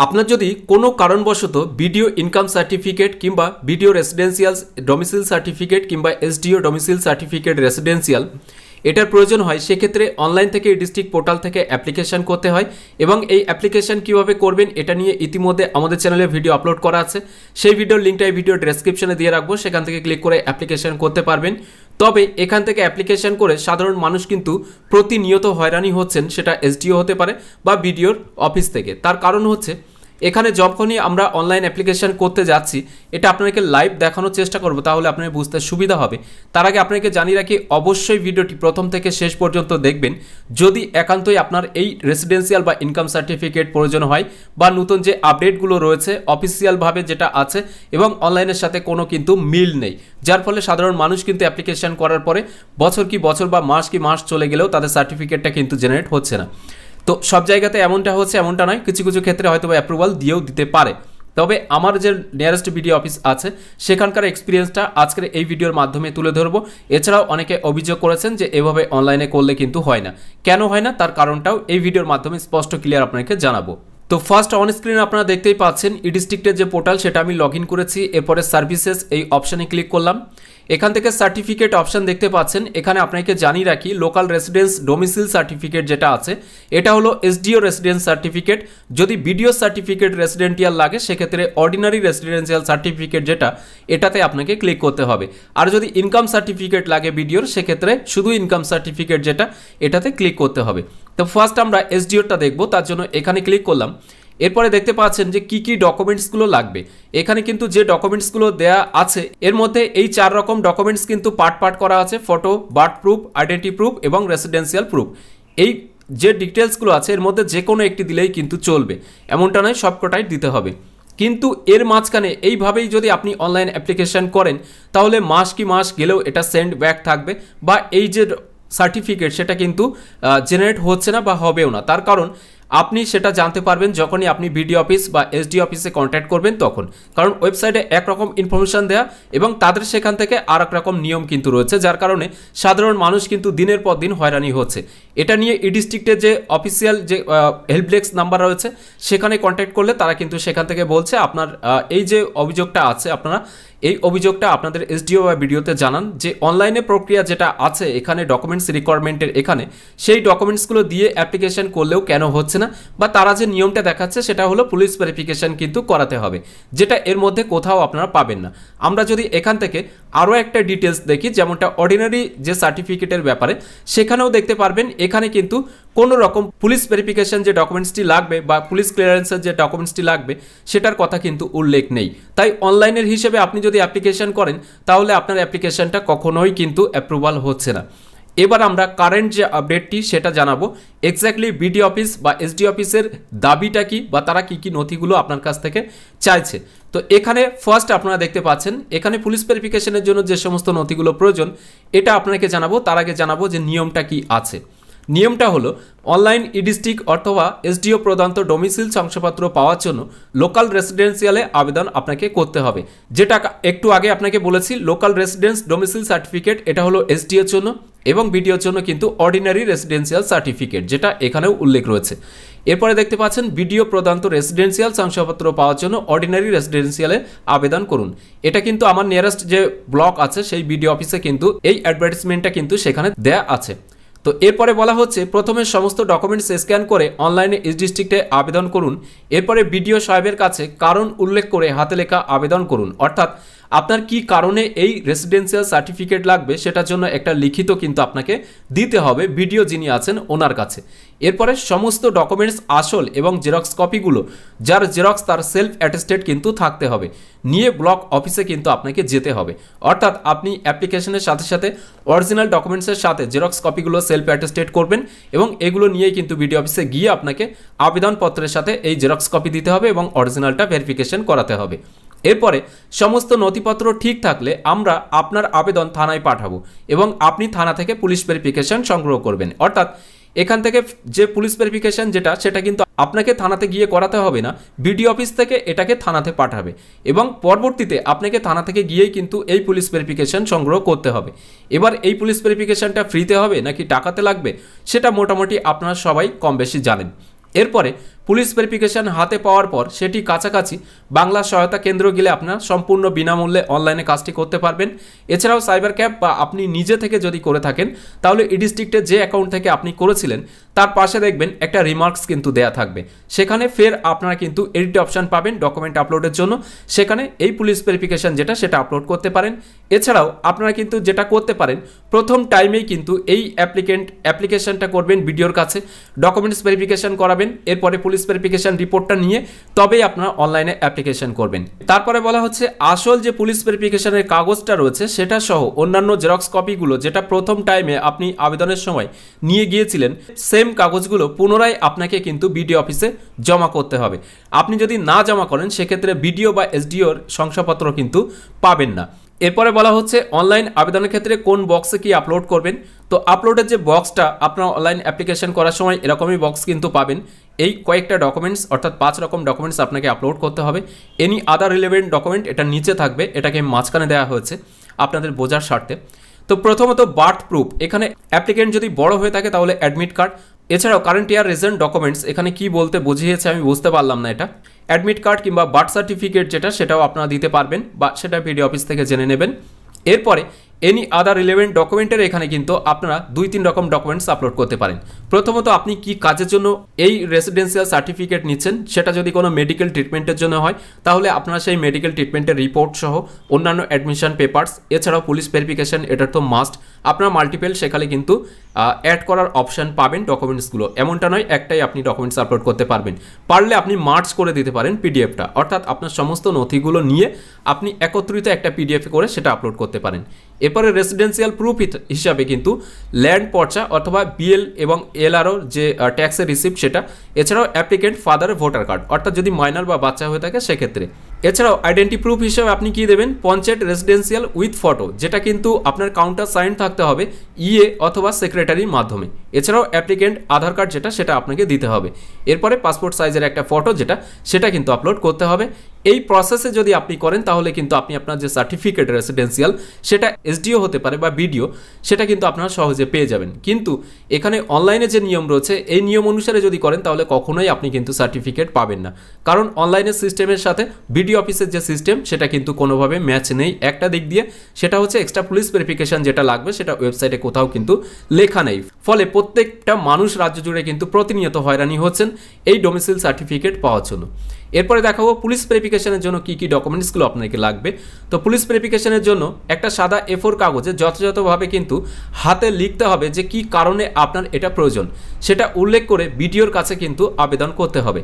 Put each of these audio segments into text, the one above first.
আপনার যদি কোনো কারণবশত ভিডিও ইনকাম সার্টিফিকেট কিংবা ভিডিও রেসিডেন্সিয়াল ডোমিসাইল সার্টিফিকেট কিংবা এসডিও ডোমিসাইল সার্টিফিকেট রেসিডেন্সিয়াল এটার প্রয়োজন হয়, সেক্ষেত্রে অনলাইন থেকে ডিস্ট্রিক্ট পোর্টাল থেকে অ্যাপ্লিকেশন করতে হয় এবং এই অ্যাপ্লিকেশন কীভাবে করবেন এটা নিয়ে ইতিমধ্যে আমাদের চ্যানেলে ভিডিও আপলোড করা আছে। সেই ভিডিওর লিঙ্কটা এই ভিডিও ডেসক্রিপশনে দিয়ে রাখবো, সেখান থেকে ক্লিক করে অ্যাপ্লিকেশন করতে পারবেন। তবে এখান থেকে অ্যাপ্লিকেশন করে সাধারণ মানুষ কিন্তু প্রতিনিয়ত হয়রানি হচ্ছেন, সেটা এসডিও হতে পারে বা ভিডিওর অফিস থেকে। তার কারণ হচ্ছে এখানে যখনই আমরা অনলাইন অ্যাপ্লিকেশন করতে যাচ্ছি, এটা আপনাকে লাইভ দেখানোর চেষ্টা করব, তাহলে আপনার বুঝতে সুবিধা হবে। তার আগে আপনাকে জানিয়ে রাখি, অবশ্যই ভিডিওটি প্রথম থেকে শেষ পর্যন্ত দেখবেন। যদি একান্তই আপনার এই রেসিডেন্সিয়াল বা ইনকাম সার্টিফিকেট প্রয়োজন হয় বা নতুন যে আপডেটগুলো রয়েছে অফিসিয়ালভাবে যেটা আছে এবং অনলাইনের সাথে কোনো কিন্তু মিল নেই, যার ফলে সাধারণ মানুষ কিন্তু অ্যাপ্লিকেশন করার পরে বছর কি বছর বা মাস কি মাস চলে গেলেও তাদের সার্টিফিকেটটা কিন্তু জেনারেট হচ্ছে না। তো সব জায়গাতে এমনটা হচ্ছে এমনটা নয়, কিছু কিছু ক্ষেত্রে হয়তো অ্যাপ্রুভাল দিয়েও দিতে পারে। তবে আমার যে নিয়ারেস্ট ভিডিও অফিস আছে সেখানকার এক্সপিরিয়েন্সটা আজকের এই ভিডিওর মাধ্যমে তুলে ধরবো। এছাড়াও অনেকে অভিযোগ করেছেন যে এভাবে অনলাইনে করলে কিন্তু হয় না। কেন হয় না তার কারণটাও এই ভিডিওর মাধ্যমে স্পষ্ট ক্লিয়ার আপনাকে জানাবো। তো ফার্স্ট অন স্ক্রিনে আপনারা দেখতেই পাচ্ছেন ই ডিস্ট্রিক্টের যে পোর্টাল সেটা আমি লগ ইন করেছি। এরপরে সার্ভিসেস এই অপশানে ক্লিক করলাম। এখান থেকে সার্টিফিকেট অপশান দেখতে পাচ্ছেন। এখানে আপনাকে জানিয়ে রাখি, লোকাল রেসিডেন্স ডোমিসাইল সার্টিফিকেট যেটা আছে এটা হলো এসডিও রেসিডেন্স সার্টিফিকেট। যদি ভিডিও সার্টিফিকেট রেসিডেন্টিয়াল লাগে সেক্ষেত্রে অর্ডিনারি রেসিডেন্সিয়াল সার্টিফিকেট যেটা এটাতে আপনাকে ক্লিক করতে হবে। আর যদি ইনকাম সার্টিফিকেট লাগে ভিডিওর, সেক্ষেত্রে শুধু ইনকাম সার্টিফিকেট যেটা এটাতে ক্লিক করতে হবে। তো ফার্স্ট আমরা এসডিওটা দেখব, তার জন্য এখানে ক্লিক করলাম। এরপরে দেখতে পাচ্ছেন যে কি কি ডকুমেন্টসগুলো লাগবে। এখানে কিন্তু যে ডকুমেন্টসগুলো দেয়া আছে এর মধ্যে এই 4 রকম ডকুমেন্টস কিন্তু পার্ট করা আছে: photo, birth proof, identity proof এবং রেসিডেন্সিয়াল প্রুফ। এই যে ডিটেলসগুলো আছে এর মধ্যে যে কোনো একটি দিলেই কিন্তু চলবে, এমনটা নয় সবকটাই দিতে হবে। কিন্তু এর মাঝখানে এইভাবেই যদি আপনি অনলাইন অ্যাপ্লিকেশন করেন তাহলে মাস কি মাস গেলেও এটা সেন্ড ব্যাক থাকবে বা এই যে সার্টিফিকেট সেটা কিন্তু জেনারেট হচ্ছে না বা হবেও না। তার কারণ আপনি সেটা জানতে পারবেন যখনই আপনি ভিডিও অফিস বা এসডি অফিসে কন্ট্যাক্ট করবেন তখন। কারণ ওয়েবসাইটে একরকম ইনফরমেশন দেয়া এবং তাদের সেখান থেকে আর এক রকম নিয়ম কিন্তু রয়েছে, যার কারণে সাধারণ মানুষ কিন্তু দিনের পর দিন হয়রানি হচ্ছে। এটা নিয়ে ই ডিস্ট্রিক্টের যে অফিসিয়াল যে হেল্প ডেস্ক নাম্বার রয়েছে সেখানে কন্ট্যাক্ট করলে তারা কিন্তু সেখান থেকে বলছে আপনার এই যে অভিযোগটা আছে আপনারা এই অভিযোগটা আপনাদের এসডিও বা ভিডিওতে জানান, যে অনলাইনে প্রক্রিয়া যেটা আছে এখানে ডকুমেন্টস রিকোয়ারমেন্টের এখানে সেই ডকুমেন্টসগুলো দিয়ে অ্যাপ্লিকেশন করলেও কেন হচ্ছে না, বা তারা যে নিয়মটা দেখাচ্ছে সেটা হলো পুলিশ ভেরিফিকেশন কিন্তু করাতে হবে, যেটা এর মধ্যে কোথাও আপনারা পাবেন না। আমরা যদি এখান থেকে আরও একটা ডিটেলস দেখি, যেমনটা অর্ডিনারি যে সার্টিফিকেটের ব্যাপারে, সেখানেও দেখতে পারবেন এখানে কিন্তু কোনো রকম পুলিশ ভেরিফিকেশন যে ডকুমেন্টসটি লাগবে বা পুলিশ ক্লিয়ারেন্সের যে ডকুমেন্টসটি লাগবে সেটার কথা কিন্তু উল্লেখ নেই। তাই অনলাইনের হিসেবে আপনি যদি অ্যাপ্লিকেশন করেন তাহলে আপনার অ্যাপ্লিকেশনটা কখনোই কিন্তু অ্যাপ্রুভাল হচ্ছে না। এবার আমরা কারেন্ট যে আপডেটটি সেটা জানাবো, এক্স্যাক্টলি বিডি অফিস বা এসডি অফিসের দাবিটা কি বা তারা কি কি নথিগুলো আপনার কাছ থেকে চাইছে। তো এখানে ফার্স্ট আপনারা দেখতে পাচ্ছেন এখানে পুলিশ ভেরিফিকেশনের জন্য যে সমস্ত নথিগুলো প্রয়োজন এটা আপনাকে জানাবো। তার আগে জানাবো যে নিয়মটা কি আছে। নিয়মটা হলো, অনলাইন ই ডিস্ট্রিক্ট অথবা এসডিও প্রদত্ত ডোমিসাইল শংসাপত্র পাওয়ার জন্য লোকাল রেসিডেন্সিয়ালে আবেদন আপনাকে করতে হবে। যেটা একটু আগে আপনাকে বলেছি, লোকাল রেসিডেন্স ডোমিসাইল সার্টিফিকেট এটা হলো এসডিওর জন্য এবং ভিডিওর জন্য কিন্তু অর্ডিনারি রেসিডেন্সিয়াল সার্টিফিকেট, যেটা এখানেও উল্লেখ রয়েছে। এরপরে দেখতে পাচ্ছেন ভিডিও প্রদত্ত রেসিডেন্সিয়াল শংসাপত্র পাওয়ার জন্য অর্ডিনারি রেসিডেন্সিয়ালে আবেদন করুন। এটা কিন্তু আমার নিয়ারেস্ট যে ব্লক আছে সেই ভিডিও অফিসে কিন্তু এই অ্যাডভার্টাইজমেন্টটা কিন্তু সেখানে দেয়া আছে। তো এরপরে বলা হচ্ছে প্রথমে সমস্ত ডকুমেন্টস স্ক্যান করে অনলাইনে ই ডিস্ট্রিক্টে আবেদন করুন। এরপরে বিডিও সাহেবের কাছে কারণ উল্লেখ করে হাতে লেখা আবেদন করুন। অর্থাৎ আপনার কি কারণে এই রেসিডেন্সিয়াল সার্টিফিকেট লাগবে সেটার জন্য একটা লিখিত কিন্তু আপনাকে দিতে হবে ভিডিও যিনি আছেন ওনার কাছে। এরপরে সমস্ত ডকুমেন্টস আসল এবং জেরক্স কপিগুলো, যার জেরক্স তার সেলফ অ্যাটেস্টেড কিন্তু থাকতে হবে, নিয়ে ব্লক অফিসে কিন্তু আপনাকে যেতে হবে। অর্থাৎ আপনি অ্যাপ্লিকেশনের সাথে সাথে অরিজিনাল ডকুমেন্টসের সাথে জেরক্স কপিগুলো সেলফ অ্যাটেস্টেড করবেন এবং এগুলো নিয়েই কিন্তু ভিডিও অফিসে গিয়ে আপনাকে আবেদনপত্রের সাথে এই জেরক্স কপি দিতে হবে এবং অরিজিনালটা ভেরিফিকেশন করাতে হবে। এরপরে সমস্ত নথিপত্র ঠিক থাকলে আমরা আপনার আবেদন থানায় পাঠাবো এবং আপনি থানা থেকে পুলিশ ভেরিফিকেশন সংগ্রহ করবেন। অর্থাৎ এখান থেকে যে পুলিশ ভেরিফিকেশন যেটা সেটা কিন্তু আপনাকে থানাতে গিয়ে করাতে হবে না, বিডিও অফিস থেকে এটাকে থানাতে পাঠাবে এবং পরবর্তীতে আপনাকে থানা থেকে গিয়েই কিন্তু এই পুলিশ ভেরিফিকেশন সংগ্রহ করতে হবে। এবার এই পুলিশ ভেরিফিকেশনটা ফ্রিতে হবে নাকি টাকাতে লাগবে সেটা মোটামুটি আপনারা সবাই কম বেশি জানেন। এরপরে পুলিশ ভেরিফিকেশন হাতে পাওয়ার পর সেটি কাছাকাছি বাংলা সহায়তা কেন্দ্র গেলে আপনার সম্পূর্ণ বিনামূল্যে অনলাইনে কাজটি করতে পারবেন। এছাড়াও সাইবার ক্যাফ বা আপনি নিজে থেকে যদি করে থাকেন তাহলে ই ডিস্ট্রিক্টে যে অ্যাকাউন্ট থেকে আপনি করেছিলেন তার পাশে দেখবেন একটা রিমার্কস কিন্তু দেয়া থাকবে, সেখানে ফের আপনারা কিন্তু এডিট অপশন পাবেন ডকুমেন্ট আপলোডের জন্য, সেখানে এই পুলিশ ভেরিফিকেশন যেটা সেটা আপলোড করতে পারেন। এছাড়াও আপনারা কিন্তু যেটা করতে পারেন প্রথম টাইমেই কিন্তু এই অ্যাপ্লিকেশনটা করবেন ভিডিওর কাছে, ডকুমেন্টস ভেরিফিকেশন করাবেন, এরপরে পুলিশ ভেরিফিকেশন রিপোর্টটা নিয়ে তবেই আপনারা অনলাইনে অ্যাপ্লিকেশন করবেন। তারপরে বলা হচ্ছে আসল যে পুলিশ ভেরিফিকেশনের কাগজটা রয়েছে সেটা সহ অন্যান্য জেরক্স কপিগুলো যেটা প্রথম টাইমে আপনি আবেদনের সময় নিয়ে গিয়েছিলেন সেম কাগজগুলো পুনরায় আপনাকে কিন্তু বিডিও অফিসে জমা করতে হবে। আপনি যদি না জমা করেন সেক্ষেত্রে বিডিও বা এসডিওর শংসাপত্র কিন্তু পাবেন না। এরপরে বলা হচ্ছে অনলাইন আবেদনের ক্ষেত্রে কোন বক্সে কি আপলোড করবেন। তো আপলোডের যে বক্সটা আপনার অনলাইন অ্যাপ্লিকেশন করার সময় এরকমই বক্স কিন্তু পাবেন। এই কয়েকটা ডকুমেন্টস অর্থাৎ 5 রকম ডকুমেন্টস আপনাকে আপলোড করতে হবে। এনি আদার রিলেভেন্ট ডকুমেন্ট এটা নিচে থাকবে, এটাকে মাঝখানে দেওয়া হয়েছে আপনাদের বোঝার স্বার্থে। তো প্রথমত বার্থ প্রুফ, এখানে অ্যাপ্লিকেন্ট যদি বড় হয়ে থাকে তাহলে অ্যাডমিট কার্ড। এছাড়াও কারেন্ট ইয়ার রিসেন্ট ডকুমেন্টস, এখানে কি বলতে বুঝিয়েছে আমি বুঝতে পারলাম না এটা। অ্যাডমিট কার্ড কিংবা বার্থ সার্টিফিকেট যেটা সেটাও আপনারা দিতে পারবেন বা সেটা বিডিও অফিস থেকে জেনে নেবেন। এরপরে এনি আদার রিলেভেন্ট ডকুমেন্টের এখানে কিন্তু আপনারা 2-3 রকম ডকুমেন্টস আপলোড করতে পারেন। প্রথমত আপনি কি কাজের জন্য এই রেসিডেন্সিয়াল সার্টিফিকেট নিচ্ছেন, সেটা যদি কোনো মেডিকেল ট্রিটমেন্টের জন্য হয় তাহলে আপনারা সেই মেডিকেল ট্রিটমেন্টের রিপোর্ট সহ অন্যান্য অ্যাডমিশন পেপারস, এছাড়াও পুলিশ ভেরিফিকেশন এটা তো মাস্ট, আপনারা মাল্টিপল সেখানে কিন্তু অ্যাড করার অপশন পাবেন ডকুমেন্টসগুলো, এমনটা নয় একটাই আপনি ডকুমেন্টস আপলোড করতে পারবেন। পারলে আপনি মার্চ করে দিতে পারেন পিডিএফটা, অর্থাৎ আপনার সমস্ত নথিগুলো নিয়ে আপনি একত্রিত একটা পিডিএফ করে সেটা আপলোড করতে পারেন। এরপরে রেসিডেন্সিয়াল প্রুফ হিসাবে কিন্তু ল্যান্ড পর্চা অথবা বিএল এবং এলআরও যে ট্যাক্সের রিসিপ্ট সেটা, এছাড়াও অ্যাপ্লিকেন্ট ফাদারের ভোটার কার্ড অর্থাৎ যদি মাইনর বা বাচ্চা হয়ে থাকে সেক্ষেত্রে। এছাড়াও আইডেন্টি প্রুফ হিসাবে আপনি কি দেবেন, পঞ্চায়েত রেসিডেন্সিয়াল উইথ ফটো, যেটা কিন্তু আপনার কাউন্টার সাইন থাকতে হবে ইএ অথবা সেক্রেটারির মাধ্যমে। এছাড়াও অ্যাপ্লিকেন্ট আধার কার্ড যেটা সেটা আপনাকে দিতে হবে। এরপরে পাসপোর্ট সাইজের একটা ফটো যেটা সেটা কিন্তু আপলোড করতে হবে। এই প্রসেসে যদি আপনি করেন তাহলে কিন্তু আপনি আপনার যে সার্টিফিকেট রেসিডেন্সিয়াল সেটা এসডিও হতে পারে বা বিডিও, সেটা কিন্তু আপনারা সহজে পেয়ে যাবেন। কিন্তু এখানে অনলাইনে যে নিয়ম রয়েছে এই নিয়ম অনুসারে যদি করেন তাহলে কখনোই আপনি কিন্তু সার্টিফিকেট পাবেন না, কারণ অনলাইনের সিস্টেমের সাথে বিডিও অফিসের যে সিস্টেম সেটা কিন্তু কোনোভাবে ম্যাচ নেই একটা দিক দিয়ে, সেটা হচ্ছে এক্সট্রা পুলিশ ভেরিফিকেশন যেটা লাগবে সেটা ওয়েবসাইটে কোথাও কিন্তু লেখা নেই। ফলে প্রত্যেকটা মানুষ রাজ্য জুড়ে কিন্তু প্রতিনিয়ত হয়রানি হচ্ছেন এই ডোমিসাইল সার্টিফিকেট পাওয়ার জন্য। এরপরে দেখাবো পুলিশ ভেরিফিকেশনের জন্য কি কি ডকুমেন্টসগুলো আপনাকে লাগবে। তো পুলিশ ভেরিফিকেশনের জন্য একটা সাদা A4 কাগজে যথাযথভাবে কিন্তু হাতে লিখতে হবে যে কি কারণে আপনার এটা প্রয়োজন, সেটা উল্লেখ করে বিডিওর কাছে কিন্তু আবেদন করতে হবে।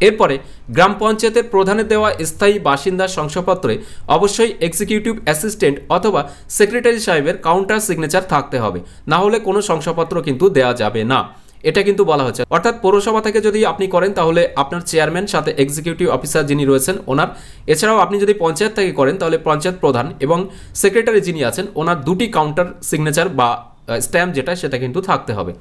এরপরে গ্রাম পঞ্চায়েতের প্রধানের দেওয়া স্থায়ী বাসিন্দার শংসাপত্রে অবশ্যই এক্সিকিউটিভ অ্যাসিস্ট্যান্ট অথবা সেক্রেটারি সাহেবের কাউন্টার সিগনেচার থাকতে হবে, না হলে কোনো শংসাপত্র কিন্তু দেওয়া যাবে না, এটা কিন্তু বলা হচ্ছে। অর্থাৎ পৌরসভা থেকে যদি আপনি করেন তাহলে আপনার চেয়ারম্যান সাথে এক্সিকিউটিভ অফিসার যিনি রয়েছেন ওনার, এছাড়াও আপনি যদি পঞ্চায়েত থেকে করেন তাহলে পঞ্চায়েত প্রধান এবং সেক্রেটারি যিনি আছেন ওনার 2টি কাউন্টার সিগনেচার বা স্ট্যাম্প যেটা সেটা কিন্তু থাকতে হবে।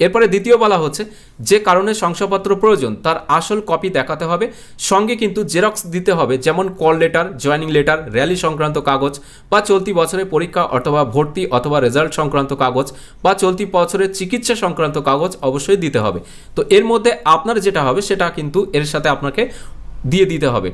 এরপরে দ্বিতীয় বলা হচ্ছে যে কারণে শংসাপত্র প্রয়োজন তার আসল কপি দেখাতে হবে, সঙ্গে কিন্তু জেরক্স দিতে হবে, যেমন call letter, joining letter, rally সংক্রান্ত কাগজ বা চলতি বছরের পরীক্ষা অথবা ভর্তি অথবা রেজাল্ট সংক্রান্ত কাগজ বা চলতি বছরের চিকিৎসা সংক্রান্ত কাগজ অবশ্যই দিতে হবে। তো এর মধ্যে আপনার যেটা হবে সেটা কিন্তু এর সাথে আপনাকে দিয়ে দিতে হবে।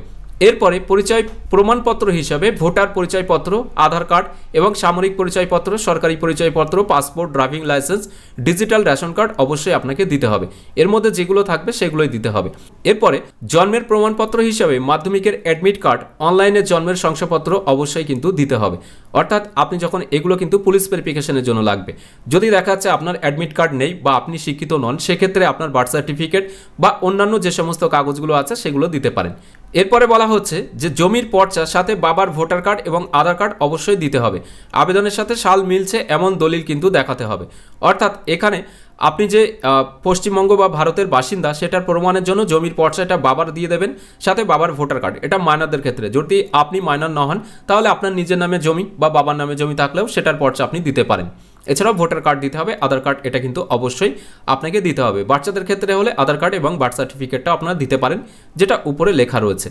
এরপরে পরিচয় প্রমাণপত্র হিসাবে ভোটার পরিচয়পত্র, আধার কার্ড এবং সামরিক পরিচয়পত্র, সরকারি পরিচয়পত্র, passport, driving licence, digital ration card অবশ্যই আপনাকে দিতে হবে। এর মধ্যে যেগুলো থাকবে সেগুলোই দিতে হবে। এরপরে জন্মের প্রমাণপত্র হিসাবে মাধ্যমিকের অ্যাডমিট কার্ড, অনলাইনে জন্মের শংসাপত্র অবশ্যই কিন্তু দিতে হবে। অর্থাৎ আপনি যখন এগুলো কিন্তু পুলিশ ভেরিফিকেশনের জন্য লাগবে। যদি দেখা যাচ্ছে আপনার অ্যাডমিট কার্ড নেই বা আপনি শিক্ষিত নন সেক্ষেত্রে আপনার বার্থ সার্টিফিকেট বা অন্যান্য যে সমস্ত কাগজগুলো আছে সেগুলো দিতে পারেন। এরপরে বলা হচ্ছে যে জমির পর্চার সাথে বাবার ভোটার কার্ড এবং আধার কার্ড অবশ্যই দিতে হবে। আবেদনের সাথে সাল মিলছে এমন দলিল কিন্তু দেখাতে হবে। অর্থাৎ এখানে আপনি যে পশ্চিমবঙ্গ বা ভারতের বাসিন্দা সেটার প্রমাণের জন্য জমির পর্চাটা বাবার দিয়ে দেবেন, সাথে বাবার ভোটার কার্ড। এটা মাইনরদের ক্ষেত্রে, যদি আপনি মাইনর না হন তাহলে আপনার নিজের নামে জমি বা বাবার নামে জমি থাকলেও সেটার পর্চা আপনি দিতে পারেন। এছাড়াও ভোটার কার্ড দিতে হবে, আধার কার্ড এটা কিন্তু অবশ্যই আপনাকে দিতে হবে। বাচ্চাদের ক্ষেত্রে হলে আধার কার্ড এবং বার্থ সার্টিফিকেটটা আপনারা দিতে পারেন, যেটা উপরে লেখা রয়েছে।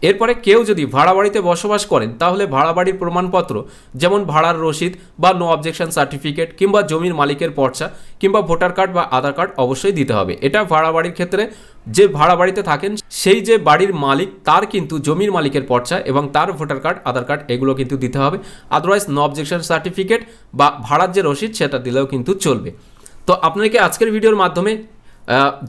এরপরে কেউ যদি ভাড়া বাড়িতে বসবাস করেন তাহলে ভাড়া বাড়ির প্রমাণপত্র যেমন ভাড়ার রসিদ বা নো অবজেকশন সার্টিফিকেট কিংবা জমির মালিকের পর্চা কিংবা ভোটার কার্ড বা আধার কার্ড অবশ্যই দিতে হবে। এটা ভাড়া বাড়ির ক্ষেত্রে যে ভাড়া বাড়িতে থাকেন সেই যে বাড়ির মালিক তার কিন্তু জমির মালিকের পর্চা এবং তার ভোটার কার্ড, আধার কার্ড এগুলো কিন্তু দিতে হবে। আদারওয়াইজ নো অবজেকশন সার্টিফিকেট বা ভাড়ার যে রসিদ সেটা দিলেও কিন্তু চলবে। তো আপনাকে আজকের ভিডিওর মাধ্যমে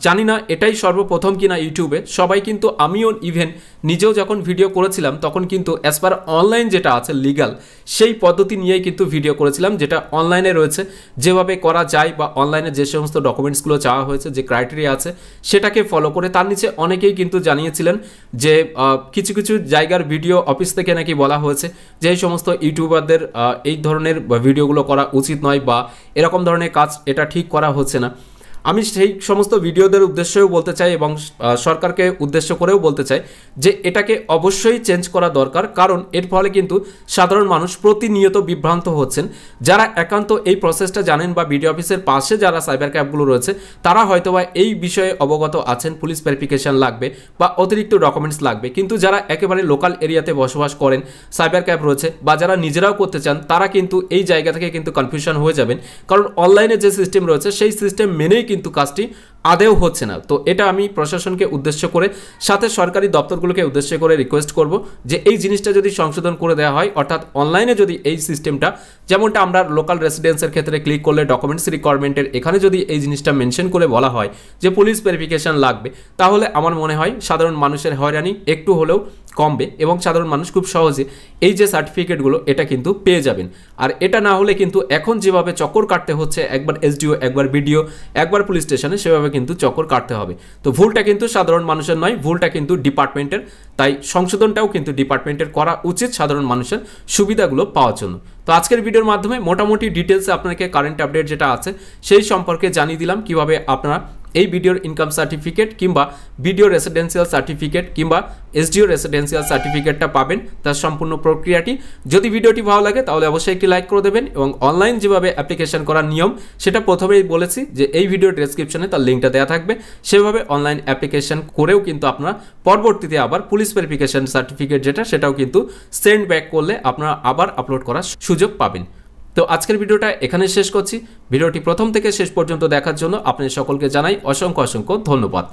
জানি না এটাই সর্বপ্রথম কিনা ইউটিউবে, সবাই কিন্তু আমিও ইভেন নিজেও যখন ভিডিও করেছিলাম তখন কিন্তু অ্যাজ পার অনলাইন যেটা আছে লিগাল সেই পদ্ধতি নিয়েই কিন্তু ভিডিও করেছিলাম, যেটা অনলাইনে রয়েছে যেভাবে করা যায় বা অনলাইনে যে সমস্ত ডকুমেন্টসগুলো চাওয়া হয়েছে, যে ক্রাইটেরিয়া আছে সেটাকে ফলো করে। তার নিচে অনেকেই কিন্তু জানিয়েছিলেন যে কিছু কিছু জায়গার ভিডিও অফিস থেকে নাকি বলা হয়েছে যে এই সমস্ত ইউটিউবারদের এই ধরনের ভিডিওগুলো করা উচিত নয় বা এরকম ধরনের কাজ এটা ঠিক করা হচ্ছে না। আমি সেই সমস্ত ভিডিওদের উদ্দেশ্যেও বলতে চাই এবং সরকারকে উদ্দেশ্য করেও বলতে চাই যে এটাকে অবশ্যই চেঞ্জ করা দরকার, কারণ এর ফলে কিন্তু সাধারণ মানুষ প্রতিনিয়ত বিভ্রান্ত হচ্ছেন। যারা একান্ত এই প্রসেসটা জানেন বা বিডিও অফিসের পাশে যারা সাইবার ক্যাফগুলো রয়েছে তারা হয়তোবা এই বিষয়ে অবগত আছেন, পুলিশ ভেরিফিকেশন লাগবে বা অতিরিক্ত ডকুমেন্টস লাগবে, কিন্তু যারা একেবারে লোকাল এরিয়াতে বসবাস করেন, সাইবার ক্যাফ রয়েছে বা যারা নিজেরাও করতে চান, তারা কিন্তু এই জায়গা থেকে কিন্তু কনফিউশন হয়ে যাবেন, কারণ অনলাইনে যে সিস্টেম রয়েছে সেই সিস্টেম মেনেই কিন্তু কাজটি আদেও হচ্ছে না। তো এটা আমি প্রশাসনকে উদ্দেশ্য করে সাথে সরকারি দপ্তরগুলোকে উদ্দেশ্য করে রিকোয়েস্ট করব যে এই জিনিসটা যদি সংশোধন করে দেওয়া হয়, অর্থাৎ অনলাইনে যদি এই সিস্টেমটা যেমনটা আমরা লোকাল রেসিডেন্সের ক্ষেত্রে ক্লিক করলে ডকুমেন্টস রিকোয়ারমেন্টের এখানে যদি এই জিনিসটা মেনশন করে বলা হয় যে পুলিশ ভেরিফিকেশন লাগবে, তাহলে আমার মনে হয় সাধারণ মানুষের হয়রানি একটু হলেও কমবে এবং সাধারণ মানুষ খুব সহজে এই যে সার্টিফিকেটগুলো এটা কিন্তু পেয়ে যাবেন। আর এটা না হলে কিন্তু এখন যেভাবে চক্কর কাটতে হচ্ছে, একবার এসডিও, একবার বিডিও, একবার পুলিশ স্টেশনে, সেভাবে কিন্তু চক্কর কাটতে হবে। তো ভুলটা কিন্তু সাধারণ মানুষের নয়, ভুলটা কিন্তু ডিপার্টমেন্টের, তাই সংশোধনটাও কিন্তু ডিপার্টমেন্টের করা উচিত সাধারণ মানুষের সুবিধাগুলো পাওয়ার জন্য। তো আজকের ভিডিওর মাধ্যমে মোটামুটি ডিটেলসে আপনাকে কারেন্ট আপডেট যেটা আছে সেই সম্পর্কে জানিয়ে দিলাম কিভাবে আপনারা এই ভিডিওর ইনকাম সার্টিফিকেট কিংবা ভিডিও রেসিডেন্সিয়াল সার্টিফিকেট কিংবা এসডিও রেসিডেন্সিয়াল সার্টিফিকেটটা পাবেন, তার সম্পূর্ণ প্রক্রিয়াটি। যদি ভিডিওটি ভালো লাগে তাহলে অবশ্যই একটি লাইক করে দেবেন এবং অনলাইন যেভাবে অ্যাপ্লিকেশন করার নিয়ম সেটা প্রথমেই বলেছি যে এই ভিডিওর ডেসক্রিপশনে তার লিঙ্কটা দেওয়া থাকবে, সেভাবে অনলাইন অ্যাপ্লিকেশন করেও কিন্তু আপনারা পরবর্তীতে আবার পুলিশ ভেরিফিকেশন সার্টিফিকেট যেটা সেটাও কিন্তু সেন্ড ব্যাক করলে আপনারা আবার আপলোড করার সুযোগ পাবেন। তো আজকের ভিডিওটা এখানে শেষ করছি। ভিডিওটি প্রথম থেকে শেষ পর্যন্ত দেখার জন্য আপনাদের সকলকে জানাই অসংখ্য অসংখ্য ধন্যবাদ।